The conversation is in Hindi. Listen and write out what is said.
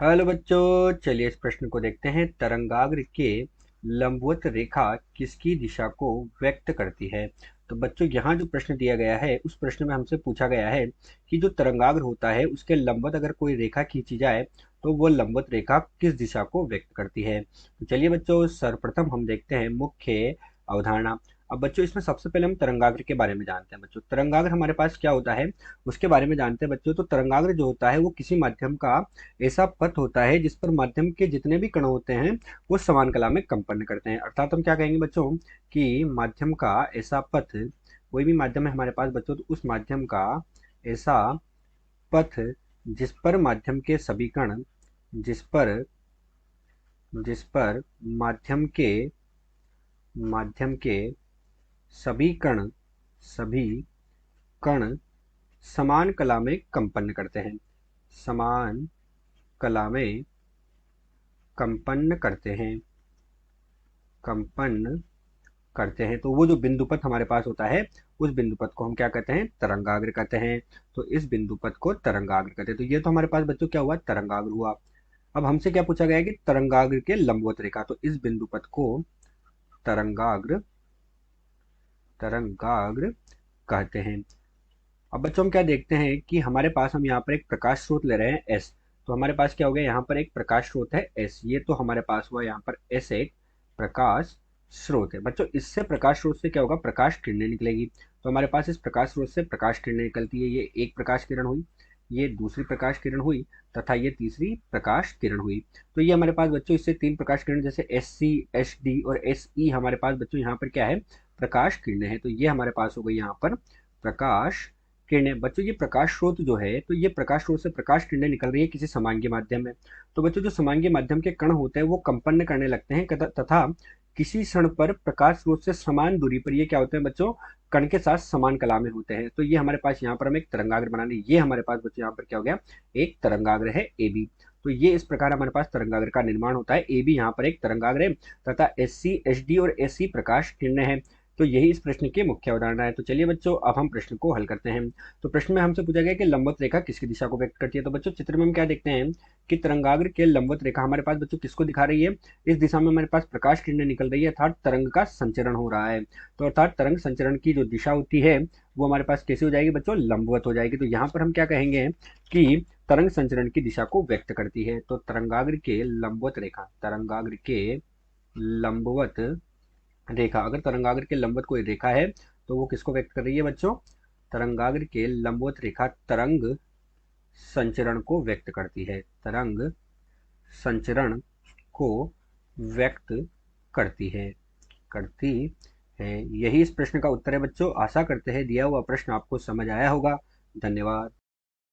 हेलो बच्चों, चलिए इस प्रश्न को देखते हैं। तरंगाग्र के लंबवत रेखा किसकी दिशा को व्यक्त करती है। तो बच्चों, यहाँ जो प्रश्न दिया गया है उस प्रश्न में हमसे पूछा गया है कि जो तरंगाग्र होता है उसके लंबवत अगर कोई रेखा खींची जाए तो वो लंबवत रेखा किस दिशा को व्यक्त करती है। तो चलिए बच्चों, सर्वप्रथम हम देखते हैं मुख्य अवधारणा। अब बच्चों, इसमें सबसे पहले हम तरंगाग्र के बारे में जानते हैं। बच्चों, तरंगाग्र हमारे पास क्या होता है उसके बारे में जानते हैं। बच्चों, तो तरंगाग्र जो होता है वो किसी माध्यम का ऐसा पथ होता है जिस पर माध्यम के जितने भी कण होते हैं वो समान कला में कंपन करते हैं। अर्थात हम क्या कहेंगे बच्चों कि माध्यम का ऐसा पथ, कोई भी माध्यम है हमारे पास बच्चों, तो उस माध्यम का ऐसा पथ जिस पर माध्यम के सभी कण, जिस पर जिस पर माध्यम के सभी कण समान कला में कंपन करते हैं, समान कला में कंपन करते हैं, कंपन करते हैं। तो वो जो बिंदु पथ हमारे पास होता है उस बिंदु पथ को हम क्या कहते हैं, तरंगाग्र कहते हैं। तो इस बिंदु पथ को तरंगाग्र कहते हैं। तो ये तो हमारे पास बच्चों क्या हुआ, तरंगाग्र हुआ। अब हमसे क्या पूछा गया है कि तरंगाग्र के लंबवत रेखा, तो इस बिंदु पथ को तरंगाग्र तरंगाग्र कहते हैं। अब बच्चों हम क्या देखते हैं कि हमारे पास हम यहाँ पर एक प्रकाश स्रोत ले रहे हैं एस। तो हमारे पास क्या हो गया, यहाँ पर एक प्रकाश स्रोत है एस। ये तो हमारे पास हुआ यहाँ पर एस एक प्रकाश स्रोत है। बच्चों, इससे प्रकाश स्रोत से क्या होगा, प्रकाश किरणें निकलेगी। तो हमारे पास इस प्रकाश स्रोत से प्रकाश किरणें निकलती है। ये एक प्रकाश किरण हुई, ये दूसरी प्रकाश किरण हुई, तथा ये तीसरी प्रकाश किरण हुई। तो ये हमारे पास बच्चों इससे तीन प्रकाश किरण, जैसे एस सी, एस डी और एस ई, हमारे पास बच्चों यहाँ पर क्या है, प्रकाश किरणें हैं। तो ये हमारे पास हो गई यहाँ पर प्रकाश किरणें। बच्चों, ये प्रकाश स्रोत जो है, तो ये प्रकाश स्रोत से प्रकाश किरणें निकल रही है किसी समांगी माध्यम में। तो बच्चों, जो समांगी माध्यम के कण होते हैं वो कंपन करने लगते हैं तथा किसी क्षण पर प्रकाश स्रोत से समान दूरी पर ये क्या होते हैं बच्चों, कण के साथ समान कला में होते हैं। तो ये हमारे पास यहाँ पर हम एक तरंगाग्र बनाने, ये हमारे पास बच्चों यहाँ पर क्या हो गया, एक तरंगाग्र है ए बी। तो ये इस प्रकार हमारे पास तरंगाग्र का निर्माण होता है। ए बी यहाँ पर एक तरंगाग्र है तथा एस सी, एच डी और एस सी प्रकाश किरणें हैं। तो यही इस प्रश्न की मुख्य अवधारणा है। तो चलिए बच्चों, अब हम प्रश्न को हल करते हैं। तो प्रश्न में हमसे पूछा गया कि लंबवत रेखा किसकी दिशा को व्यक्त करती है। तो बच्चों, चित्र में हम क्या देखते हैं कि तरंगाग्र के लंबवत रेखा हमारे पास बच्चों किसको दिखा रही है, इस दिशा में हमारे पास प्रकाश किरणें निकल रही है, अर्थात तरंग का संचरण हो रहा है। तो अर्थात तरंग संचरण की जो दिशा होती है वो हमारे पास कैसी हो जाएगी बच्चों, लंबवत हो जाएगी। तो यहाँ पर हम क्या कहेंगे कि तरंग संचरण की दिशा को व्यक्त करती है। तो तरंगाग्र के लंबवत रेखा, तरंगाग्र के लंबवत रेखा, अगर तरंगाग्र के लंबवत कोई रेखा है तो वो किसको व्यक्त कर रही है बच्चों, तरंगाग्र के लंबवत रेखा तरंग संचरण को व्यक्त करती है, तरंग संचरण को व्यक्त करती है, करती है। यही इस प्रश्न का उत्तर है बच्चों। आशा करते हैं दिया हुआ प्रश्न आपको समझ आया होगा। धन्यवाद।